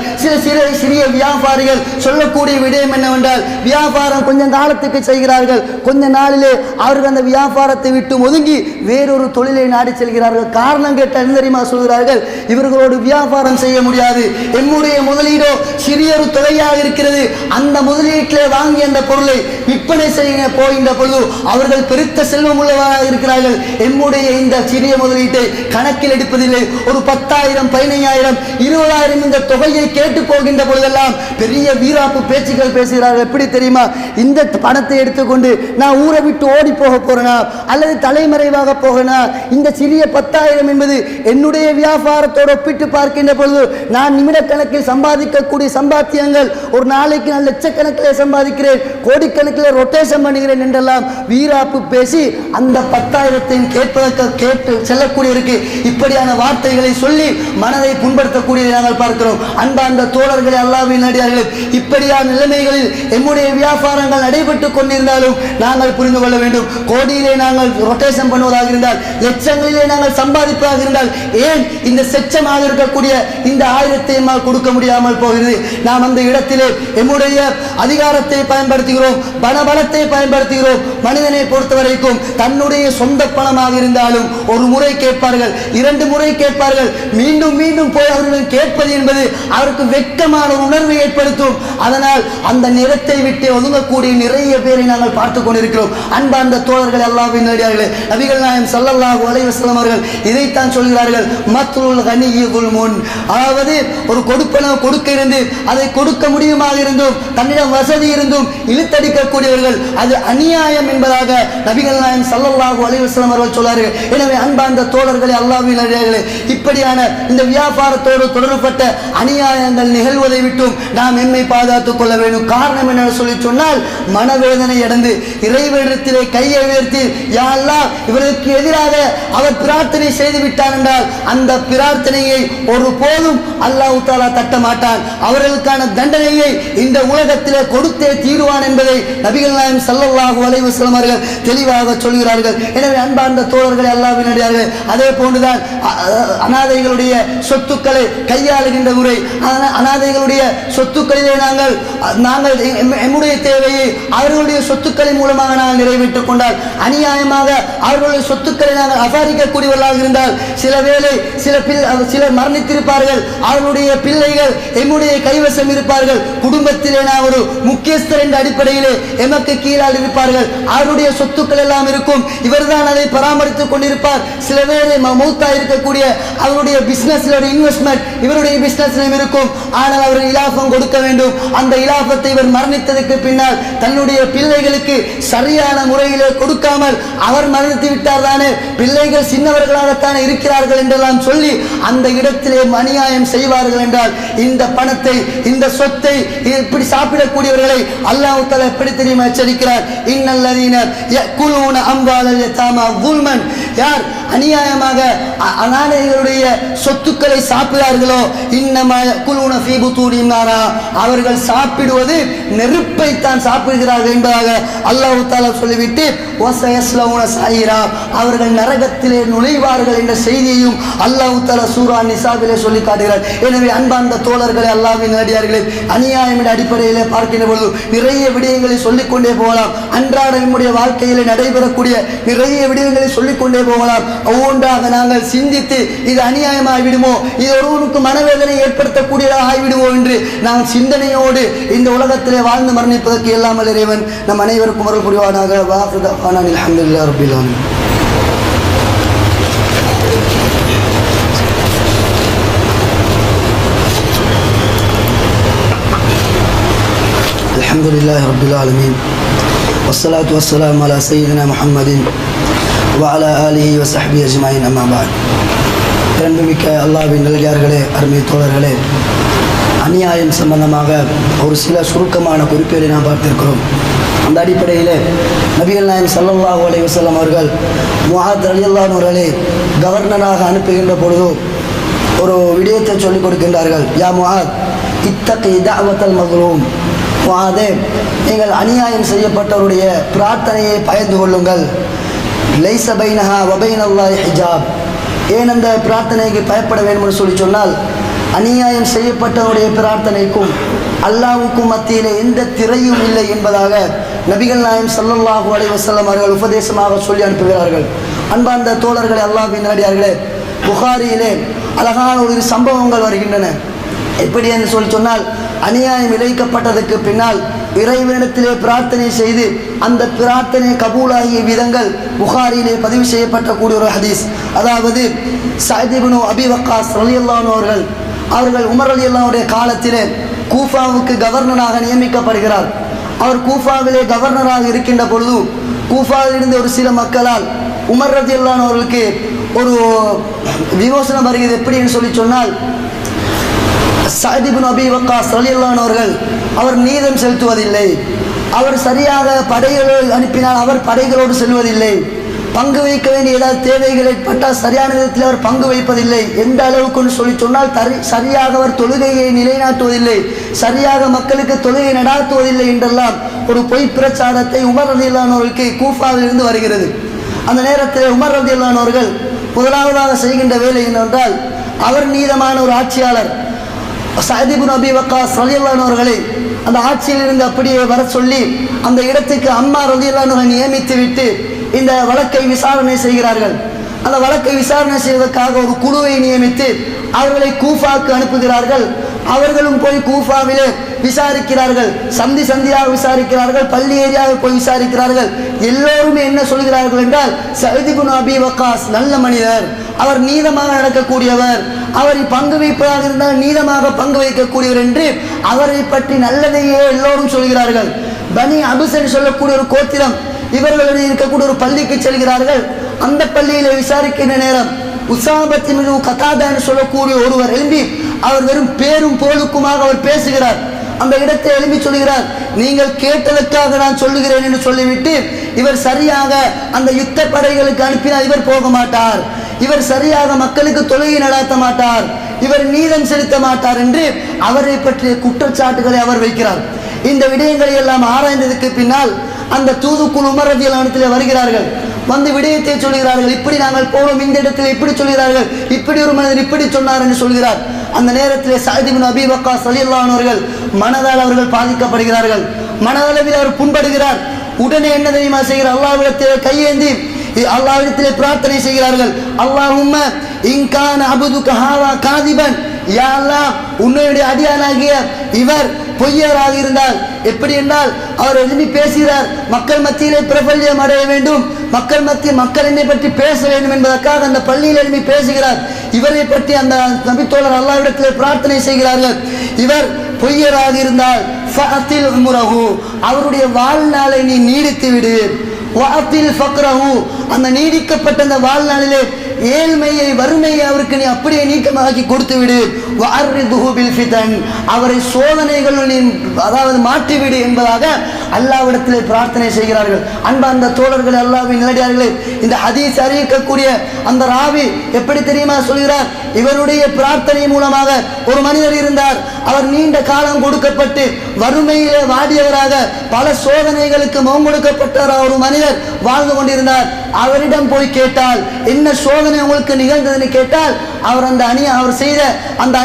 [SPEAKER 1] சிறிய வியாபாரிகள் சொல்லக்கூடிய விடயம் என்னவென்றால் வியாபாரம் கொஞ்சம் காலத்துக்கு செய்கிறார்கள், கொஞ்ச நாளிலே அவர்கள் அந்த வியாபாரத்தை விட்டு ஒதுங்கி வேறொரு தொழிலை நாடி செல்கிறார்கள். காரணம் கேட்ட தெரியுமா சொல்கிறார்கள், இவர்களோடு வியாபாரம் செய்ய முடியாது, என்னுடைய முதலீடோ சிறிய ஒரு தொகையாக இருக்கிறது, அந்த முதலீட்டிலே வாங்கி அந்த பொருளை விற்பனை செய்ய போகின்ற பொழுது அவர்கள் பெருத்த செல்வம் உள்ளவராக இருக்கிறார்கள், என்னுடைய இந்த சிறிய முதலீட்டை கணக்கில் எடுப்பதில்லை, ஒரு 10,000 15,000 20,000 இந்த தொகையை கேட்டு போகின்ற பொழுதெல்லாம் பெரிய வீராப்பு பேச்சுக்கள் பேசுகிறார்கள். எப்படி தெரியுமா, இந்த பணத்தை எடுத்துக்கொண்டு நான் ஊரை விட்டு ஓடி போக போறேனா அல்லது தலைமறைவாக போகனா, இந்த சிறிய 10,000 என்பது என்னுடைய வியாபாரத்தோடு ஒப்பிட்டு பார்க்கின்ற பொழுது நான் நிமிட கணக்கில் சம்பாதிக்கக்கூடிய சம்பாத்தியங்கள் ஒரு நாளைக்கு நான் லட்சக்கணக்கில் சம்பாதிக்கிறேன், கோடிக்கணக்கில் ரொட்டேஷன் பண்ணுகிறேன் என்றெல்லாம் வீராப்பு பேசி அந்த 10,000 கேட்டு செல்லக்கூடியவருக்கு இப்படியான வார்த்தைகளை சொல்லி மனதை புண்படுத்தக்கூடியதை நாங்கள் பார்க்கிறோம். அன்பார்ந்த தோழர்களே அல்லாஹ்வின் நேடியார்களே, இப்படியான நிலைமைகளில் எம்முடைய வியாபாரங்கள் நடைபெற்றுக் கொண்டிருந்தாலும் நாங்கள் புரிந்து கொள்ள வேண்டும், கோடியிலே நாங்கள் ரொட்டேஷன் பண்ணுவதாக இருந்தால் லட்சங்களிலே நாங்கள் சம்பாதிப்பதாக இருந்தால் ஏன் இந்த செச்சமாக இருக்கக்கூடிய இந்த 1000 கொடுக்க முடியாமல் போகிறது? நாம் அந்த இடத்திலே எம்முடைய அதிகாரத்தை பயன்படுத்துகிறோம், பணபலத்தை பயன்படுத்துகிறோம். மனிதனை பொறுத்தவரைக்கும் தன்னுடைய சொந்த பணமாக இருந்தாலும் ஒரு முறை கேட்பார்கள், 2 முறை கேட்பார்கள், மீண்டும் மீண்டும் போய் அவர்களிடம் கேட்பது என்பது அவருக்கு வெட்கமான உணர்வை ஏற்படுத்தும். அதனால் அந்த நிறத்தை விட்டு ஒதுங்கக்கூடிய நிறைய பேரை நாங்கள் பார்த்துக் கொண்டிருக்கிறோம். அன்பார்ந்த தோழர்கள் அல்லாஹ்வின் நேடியார்களே, நபிகள் நாயகம் ஸல்லல்லாஹு அலைஹி வஸல்லம் அவர்கள் இதைத்தான் சொல்கிறார்கள், மத்ருல் கனியி குல்முன், அதாவது ஒரு கொடுப்பனவு கொடுக்க இருந்து அதை கொடுக்க முடியுமாக இருந்தும் தன்னிடம் வசதி இருந்தும் இழுத்தடிக்கக்கூடியவர்கள் அது அநியாயம் என்பதாக நபிகள் நாயகம் ஸல்லல்லாஹு அலைஹி வஸல்லம் அவர்கள் சொல்றார்கள். எனவே அன்பார்ந்த தோழர்களே அல்லாஹ்வின் நேடியார்களே, இப்படியான இந்த வியாபாரத்தோடு தொடர்பட்ட அநியாயங்கள் நிகழ்வதை விட்டும் நாம் எம்மை பாதுகாத்துக் கொள்ள வேண்டும். காரணம் என்ன சொல்லி சொன்னால், மனவேதனை அடைந்து இறைவனிடத்திலே கையை உயர்த்தி யா அல்லாஹ் இவர்களுக்கு எதிராக அவர் பிரார்த்தனை செய்து விட்டார் என்றால் அந்த பிரார்த்தனையை ஒரு போதும் அல்லாஹ் தஆலா தட்ட மாட்டான், அவர்களுக்கான தண்டனையை இந்த உலகத்திலே கொடுத்தே தீருவான் என்பதை நபிகள் நாயகம் ஸல்லல்லாஹு அலைஹி வஸல்லம் அவர்கள் தெளிவாக சொல்கிறார்கள். எனவே அன்பார்ந்த தோழர்களே அல்லாஹ்வின் நேடியார்களே, அதே போன்றுதான் அனாதைகளுடைய சொத்துக்களை கையாளுகின்ற முறை, அனாதைகளுடைய சொத்துக்களிலே நாங்கள் எம்முடைய தேவையை அவர்களுடைய சொத்துக்களின் மூலமாக நாங்கள் நிறைவேற்றிக் கொண்டால், அநியாயமாக அவர்களுடைய சொத்துக்களை நாங்கள் அபகரிக்கக்கூடியவர்களாக இருந்தால், சில வேளை சிலர் மரணித்திருப்பார்கள், அவர்களுடைய பிள்ளைகள் எம்முடைய கைவசம் இருப்பார்கள், குடும்பத்திலே நான் ஒரு முக்கியஸ்தர் என்ற அடிப்படையிலே எமக்கு கீழால் இருப்பார்கள், அவருடைய சொத்துக்கள் எல்லாம் இருக்கும், இவர்தான் அதை பராமரித்துக் கொண்டிருப்பார். சில வேளை மௌத்தா இருக்கக்கூடிய அவருடைய பிசினஸ்ல ஒரு இன்வெஸ்ட்மெண்ட் இவருடைய பிசினஸ்லையும் இருக்கும், ஆனால் அவர் இலாபம் கொடுக்க வேண்டும். அந்த இலாபத்தை இவர் மரணித்ததுக்கு பின்னால் தன்னுடைய பிள்ளைகளுக்கு சரியான முறையிலே கொடுக்காமல் அவர் மரணித்து விட்டார் தானே, பிள்ளைகள் சின்னவர்களாகத்தானே இருக்கிறார்கள் என்றெல்லாம் சொல்லி அந்த இடத்திலே அநியாயம் செய்வார்கள் என்றால் இந்த பணத்தை இந்த சொத்தை இப்படி சாப்பிடக்கூடியவர்களை அல்லாஹ் தஆலா எப்படி தெரியுமா எச்சரிக்கிறார், இன்னல்லதீன யகுலூன அம்வாலல் யதாமா ஸுல்மன், யார் அநியாயமாக அனாதைகளுடைய சொத்துக்களை சாப்பிடுகிறார்களோ இன்னமா யகுலூன ஃபீ புதூனிஹிம் நாரா, அவர்கள் சாப்பிடுவது நெருப்பை தான் சாப்பிடுகிறார்கள் என்பதாக அல்லாஹ் தஆலா சொல்லிவிட்டு வஸயஸ்லௌன ஸஈரா, அவர்கள் நரகத்திலே நுழைவார்கள் என்ற செய்தியையும் அல்லாஹ் தஆலா சூரா நிசாவிலே சொல்லி காட்டுகிறார். எனவே அன்பார்ந்த தோழர்களே அல்லாஹ்வின் நேடியார்களே, அநியாயம் என்ற அடிப்படையிலே பார்க்கின்ற பொழுது நிறைய விடயங்களை சொல்லிக்கொண்டே போகலாம். அன்றாட நம்முடைய வாழ்க்கையிலே நடைபெறக்கூடிய நிறைய விடயங்களை சொல்லிக்கொண்டே போகலாம். ஒவ்வொன்றாக நாங்கள் சிந்தித்து இது அநியாயமாகிவிடுமோ, இது ஒருவனுக்கு மனவேதனை ஏற்படுத்தக்கூடியதாக ஆகிவிடுமோ என்று நாங்கள் சிந்தனையோடு இந்த உலகத்திலே வாழ்ந்து மரணிப்பதற்கு இல்லாமல் இறைவன் நம் அனைவருக்கும் அருள் புரிவானாக. அல்ஹம்துலில்லாஹி ரப்பில் ஆலமீன். அல்ஹம்துலில்லாஹி ரப்பில் ஆலமீன். வஸ்ஸலாத்து வஸ்ஸலாமு அலா சய்யிதினா முஹம்மதின் வ அலா ஆலிஹி வ ஸஹ்பிஹி அஜ்மஈன். அம்மா பஅத். அன்புமிக்க அல்லாஹ்வின் நல்லடியார்களே, அருமை தோழர்களே, அநியாயம் சம்பந்தமாக ஒரு சில சுருக்கமான குறிப்புகளை நாம் பார்த்திருக்கிறோம். அந்த அடிப்படையில் நபிகள் நாயகம் ஸல்லல்லாஹு அலைஹி வஸல்லம் அவர்கள் முஆத் ரலியல்லாஹு அன்ஹு அவர்களை கவர்னராக அனுப்புகின்ற பொழுது ஒரு விடயத்தை சொல்லிக் கொடுக்கின்றார்கள். யா முஆத் இத்தகி தஅவத்தல் மظلوم. முஆதே, நீங்கள் அநியாயம் செய்யப்பட்டவருடைய பிரார்த்தனையை பயந்து கொள்ளுங்கள். லைஸ பைனஹா வ பைனல்லாஹி ஹிஜாப். ஏன் அந்த பிரார்த்தனைக்கு பயப்பட வேண்டும் என்று சொன்னால், அநியாயம் செய்யப்பட்டவருடைய பிரார்த்தனைக்கும் அல்லாஹ்வுக்கும் மத்தியிலே எந்த திரையும் இல்லை என்பதாக நபிகள் நாயகம் ஸல்லல்லாஹு அலைஹி வஸல்லம் அவர்கள் உபதேசமாக சொல்லி அனுப்புகிறார்கள். அன்பார்ந்த தோழர்களே, அல்லாஹ்வின் நல்லடியார்களே, புகாரியிலே அழகான ஒரு சம்பவங்கள் வருகின்றன. எப்படி என்று சொன்னால், அநியாயம் இழைக்கப்பட்டதற்கு பின்னால் இறைவனிடத்திலே பிரார்த்தனை செய்து அந்த பிரார்த்தனை கபூலாகிய விதங்கள் புகாரியிலே பதிவு செய்யப்பட்ட கூடிய ஒரு ஹதீஸ். அதாவது சஅத் இப்னு அபி வக்காஸ் ரலியல்லாஹு அன்ஹு அவர்கள் உமர் ரலியல்லாஹு அன்ஹுடைய காலத்திலே கூஃபாவுக்கு கவர்னராக நியமிக்கப்படுகிறார். அவர் கூஃபாவிலே கவர்னராக இருக்கின்ற பொழுது கூஃபாவில் இருந்த ஒரு சில மக்களால் உமர் ரலியல்லாஹு அன்ஹு அவர்களுக்கு ஒரு விமோசனம் வருகிறது. எப்படி என்று சொன்னால், சஅத் இப்னு அபி வக்காஸ் ரலியல்லாஹு அன்ஹு அவர்கள் அவர் நீதம் செலுத்துவதில்லை. அவர் சரியாக படைகளை அனுப்பினால் அவர் படைகளோடு செல்வதில்லை. பங்கு வைக்க வேண்டிய ஏதாவது தேவைகள் ஏற்பட்டால் சரியான விதத்தில் அவர் பங்கு வைப்பதில்லை. எந்த அளவுக்கு சொன்னால் சரியாக அவர் தொழுகையை நிலைநாட்டுவதில்லை, சரியாக மக்களுக்கு தொழுகை நடாத்துவதில்லை என்றெல்லாம் ஒரு பொய் பிரச்சாரத்தை உமர் ரலியல்லாஹு அன்ஹு அவர்களுக்கு கூஃபாவில் இருந்து வருகிறது. அந்த நேரத்தில் உமர் ரலியல்லாஹு அன்ஹு அவர்கள் முதலாவதாக செய்கின்ற வேலை என்னவென்றால், அவர் நீதமான ஒரு ஆட்சியாளர் சஅத் இப்னு அபி வக்காஸ் ரலியல்லாஹு அன்ஹு அவர்களை அந்த ஆட்சியிலிருந்து அப்படியே வர சொல்லி அந்த இடத்துக்கு அம்மா ரலியல்லாஹு அன்ஹு நியமித்து விட்டு இந்த வழக்கை விசாரணை செய்கிறார்கள். அந்த வழக்கை விசாரணை செய்வதற்காக ஒரு குழுவை நியமித்து அவர்களை கூஃபாவுக்கு அனுப்புகிறார்கள். அவர்களும் போய் கூஃபாவிலே விசாரிக்கிறார்கள். சந்தியாக விசாரிக்கிறார்கள், பள்ளி ஏரியாவில் போய் விசாரிக்கிறார்கள். எல்லோருமே என்ன சொல்கிறார்கள் என்றால், சஅத் இப்னு அபி வக்காஸ் நல்ல மனிதர், அவர் நீதமாக நடக்கக்கூடியவர், அவரை பங்கு வைப்பதாக இருந்தால் நீதமாக பங்கு வைக்கக்கூடியவர் என்று அவரை பற்றி நல்லதையே எல்லோரும் சொல்கிறார்கள். பனி அபுஸ் என்று சொல்லக்கூடிய ஒரு கோத்திரம் இவர்களுடைய இருக்கக்கூடிய ஒரு பள்ளிக்கு செல்கிறார்கள். அந்த பள்ளியில விசாரிக்கின்ற நேரம் உஸாபத் இப்னு கதாதா என்று சொல்லக்கூடிய ஒருவர் எழும்பி அவர் வெறும் பேரும் போலுக்குமாக அவர் பேசுகிறார். அந்த இடத்தை எழுப்பி சொல்கிறார், நீங்கள் கேட்டதற்காக நான் சொல்லுகிறேன் என்று சொல்லிவிட்டு, இவர் சரியாக அந்த யுத்த படைகளுக்கு அனுப்பினால் இவர் போக மாட்டார், இவர் சரியாக மக்களுக்கு தொழுகை நடாத்த மாட்டார், இவர் நீதம் செலுத்த மாட்டார் என்று அவரை பற்றிய குற்றச்சாட்டுகளை அவர் வைக்கிறார். இந்த விடயங்களை எல்லாம் ஆராய்ந்ததுக்கு பின்னால் அந்த தூதுக்குழு உமர் ரலியல்லாஹு அன்ஹு வருகிறார்கள். வந்து விடயத்தை சொல்கிறார்கள். இப்படி நாங்கள் போவோம், இந்த இடத்தில் இப்படி சொல்கிறார்கள், இப்படி ஒரு மனிதர் இப்படி சொன்னார் என்று சொல்கிறார். அந்த நேரத்தில் சஅத் இப்னு அபி வக்காஸ் ரலியல்லாஹு அன்ஹு அவர்கள் மனதால் அவர்கள் பாதிக்கப்படுகிறார்கள். மனதளவில் அவர் புண்படுகிறார். உடனே என்ன தெரியுமா செய்கிறார்? அல்லாஹ்விடத்தில் கையேந்தி அல்லாஹ்விடத்திலே பிரார்த்தனை செய்கிறார்கள். அல்லாஹும்ம இன் கான அபதுக ஹாவா காதிபன், யா அல்லாஹ், உன்னுடைய அடியானாகிய இவர் பொய்யராக இருந்தால், எப்படி என்றால் அவர் எழுதி பேசுகிறார், மக்கள் மத்தியிலே பிரபல்யம் அடைய வேண்டும், மக்கள் என்னை பற்றி பேச வேண்டும் என்பதற்காக அந்த பள்ளியில் எழுதி பேசுகிறார். இவரை பற்றி அந்த நபித்தோழர் அல்லாஹ்விடத்திலே பிரார்த்தனை செய்கிறார்கள். இவர் பொய்யராக இருந்தால் ஃபஅத்தில் உம்ரஹு, அவருடைய வாழ்நாளை நீ நீடித்து விடு, வஅத்தில் ஃபக்ரஹு, அந்த நீடிக்கப்பட்ட அந்த வாழ்நாளிலே ஏழ்மையை வறுமையை அவருக்கு நீ அப்படியே நீக்கமாக்கி கொடுத்து விடு, வஅர்ரிதுஹு பில் ஃபிதன், அவரை சோதனைகள் நீ அதாவது மாற்றிவிடு என்பதாக அல்லாஹ்விடத்திலே பிரார்த்தனை செய்கிறார்கள். அன்பார்ந்த தோழர்களே, அல்லாஹ்வின் நல்லடியார்களே, இந்த ஹதீஸ் அறிவிக்கக்கூடிய அந்த ராவி எப்படி தெரியுமா சொல்கிறார்? இவருடைய பிரார்த்தனை மூலமாக ஒரு மனிதர் இருந்தார். அவர் நீண்ட காலம் கொடுக்கப்பட்டு வறுமையிலே வாடியவராக பல சோதனைகளுக்கு முகம் கொடுக்கப்பட்ட ஒரு மனிதர் வாழ்ந்து கொண்டிருந்தார். அவரிடம் போய் கேட்டால் என்ன சோதனை உங்களுக்கு நிகழ்ந்ததுன்னு கேட்டால் அவர் செய்த அந்த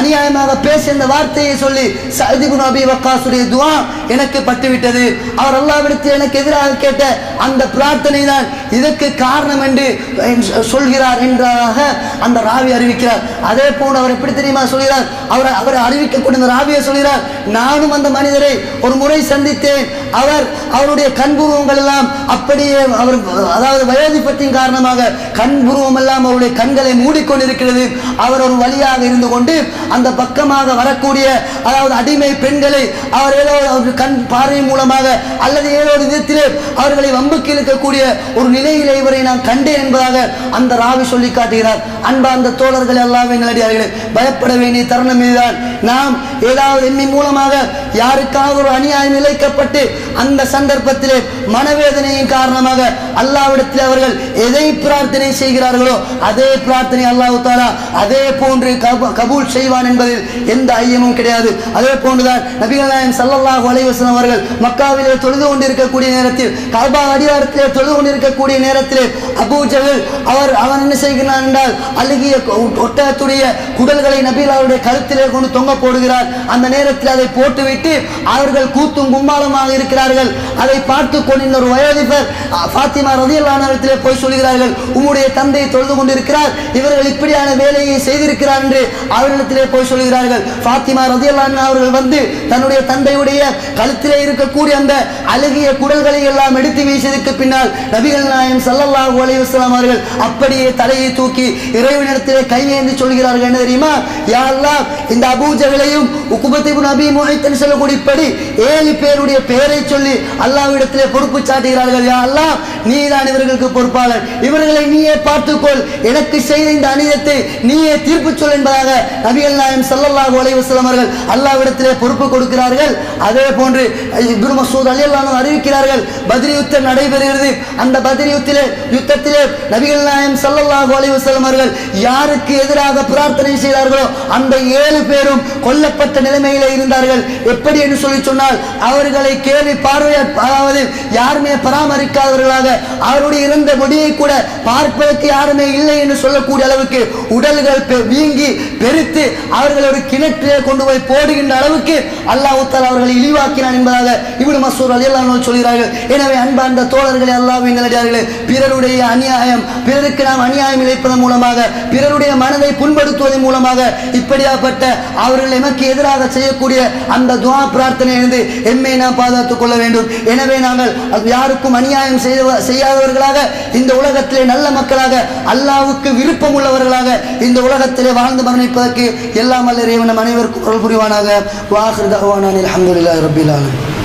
[SPEAKER 1] அநியாயமாக பேசிய அந்த வார்த்தையை சொல்லி சஅத் இப்னு அபீ வக்காஸுடைய துஆ எனக்கு பட்டுவிட்டது. அவர் அல்லாஹ்விடத்தில் எனக்கு எதிராக கேட்ட அந்த பிரார்த்தனை தான் இதற்கு காரணம் என்று சொல்கிறார் என்றாக அந்த ராவி அறிவிக்கிறார். அதே போன்று அவர் எப்படி தெரியுமா சொல்கிறார், அவரை அறிவிக்கக்கூடிய அந்த ராவியை சொல்கிறார், நானும் அந்த மனிதரை ஒரு முறை சந்தித்தேன். அவருடைய கண்புருவங்கள் எல்லாம் அப்படியே அதாவது வயோதிபத்தின் காரணமாக கண்புருவம் எல்லாம் அவருடைய கண்களை மூடிக்கொண்டிருக்கிறது. அவர் ஒரு வழியாக இருந்து கொண்டு அந்த பக்கமாக வரக்கூடிய அதாவது அடிமை பெண்களை அவர் ஏதோ கண் பார்வை மூலமாக அல்லது ஏதோ ஒரு விதத்திலே அவர்களை வம்புக்கு இழுக்கக்கூடிய ஒரு நிலையிலே இவரை நான் கண்டேன் என்பதாக அந்த ராவி சொல்லி காட்டுகிறார். அன்பார்ந்த தோழர்கள் எல்லாம் எங்களடியார்களே, பயப்பட வேண்டிய தருணம் இதுதான். நாம் ஏதாவது எண்ணி மூலமாக யாருக்காவது ஒரு அநியாயம் இழைக்கப்பட்டு அந்த சந்தர்ப்பத்திலே மனவேதனையின் காரணமாக அல்லாஹ்விடத்தில் அவர்கள் எதை பிரார்த்தனை செய்கிறார்களோ அதே பிரார்த்தனை அல்லாஹ் தஆலா அதே போன்று கபூல் செய்வான் என்பதில் எந்த ஐயமும் கிடையாது. அதே போன்றுதான் நபிகள் நாயகம் ஸல்லல்லாஹு அலைஹி வஸல்லம் அவர்கள் மக்காவிலே தொழுது கொண்டிருக்கக்கூடிய நேரத்தில், கஅபா அடிவாரத்திலே தொழுது கொண்டிருக்கக்கூடிய நேரத்திலே அபூ ஜஹல் அவன் என்ன செய்கிறான் என்றால் அழுகிய ஒட்டகத்துடைய குடல்களை நபிகளுடைய கழுத்திலே கொண்டு தொங்க போடுகிறார். அந்த நேரத்தில் அதை போட்டுவிட்டு அவர்கள் கூத்தும் கும்மாளமாக இருக்கிறார்கள். அதை பார்த்து கொண்டிருந்த ஒரு வயோதிபர் ஃபாத்திமா ரலியல்லாஹு அன்ஹா போய் சொல்கிறார்கள், உம்முடைய தந்தை தொழுது கொண்டிருக்கிறார், இவர்கள் இப்படியான வேலையை செய்திருக்கிறார் என்று அவர்களிடத்திலே போய் சொல்கிறார்கள். ஃபாத்திமா ரலியல்லாஹு அன்ஹா அவர்கள் வந்து தன்னுடைய தந்தையுடைய கழுத்திலே இருக்கக்கூடிய அந்த அழுகிய குடல்களை எல்லாம் எடுத்து வீசியதற்கு பின்னால் நபிகள் நாயகம் ஸல்லல்லாஹு அலைஹி வஸல்லம் அவர்கள் அப்படியே தலையை தூக்கி இறைவனிடத்திலே கையேந்தி சொல்கிறார்கள், என்ன தெரியுமா, யா அல்லாஹ், இந்த அபூ ஜஹலையும் உக்பத் இப்னு அபீ முஹைத் சொல்லக்கூடியபடி 7 பேருடைய பெயரை சொல்லி அல்லாஹ்விடத்திலே பொறுப்பு சாட்டுகிறார்கள். யா அல்லாஹ், நீதான் இவர்களுக்கு பொறுப்பாளர், இவர்களை நீயே பார்த்துக்கொள், எனக்கு செய்த இந்த அநீதத்தை நீயே தீர்ப்பு சொல் என்பதாக நபிகள் நாயகம் ஸல்லல்லாஹு அலைஹி வஸல்லம் அவர்கள் அல்லாஹ்விடத்திலே பொறுப்பு கொடுக்கிறார்கள். அதே போன்று இப்னு மஸ்ஊத் ரலியல்லாஹு அன்ஹு அறிவிக்கிறார்கள், பத்ர் யுத்தம் நடைபெறுகிறது. அந்த பத்ர் யுத்தத்திலே நபிகள் நாயகம் ஸல்லல்லாஹு அலைஹி வஸல்லம் அவர்கள் யாருக்கு எதிராக பிரார்த்தனை செய்தார்களோ அந்த 7 பேரும் கொல்லப்பட்ட நிலைமையிலே இருந்தார்கள். எப்படி என்று சொல்லி சொன்னால் அவர்களை கேள்வி பார்வையாவது யாருமே பராமரிக்காதவர்களாக, அவருடைய இறந்த முடியை கூட பார்ப்பதற்கு யாருமே இல்லை என்று சொல்லக்கூடிய அளவுக்கு உடல்கள் வீங்கி பெருத்து அவர்கள் ஒரு கிணற்றிலே கொண்டு போய் போடுகின்ற அளவுக்கு அல்லாஹ் தஆலா அவர்களை இழிவாக்கினான் என்பதாக இப்னு மஸ்ஊத் ரலியல்லாஹு அன்ஹு சொல்கிறார்கள். எனவே அன்பார்ந்த தோழர்களே, அல்லாஹ்வின் நல்லடியார்களே, பிறருடைய அநியாயம், பிறருக்கு நாம் அநியாயம் இழைப்பதன் மூலமாக, பிறருடைய மனதை புண்படுத்துவதன் மூலமாக இப்படியாப்பட்ட அவர்கள் எமக்கு எதிராக செய்யக்கூடிய அந்த துஆ பிரார்த்தனையிலிருந்து எம்மை நாம் பாதுகாத்துக் கொள்ள வேண்டும். எனவே நாங்கள் யாருக்கும் அநியாயம் செய்யாதவர்களாக, இந்த உலகத்திலே நல்ல மக்களாக, அல்லாஹ்வுக்கு விருப்பம் உள்ளவர்களாக இந்த உலகத்திலே வாழ்ந்து மரணிப்பதற்கு எல்லாம் வல்ல இறைவன் நம் அனைவருக்கும் அருள் புரிவானாக. வ ஆகிரு தஅவானா அல்ஹம்துலில்லாஹி ரப்பில் ஆலமீன்.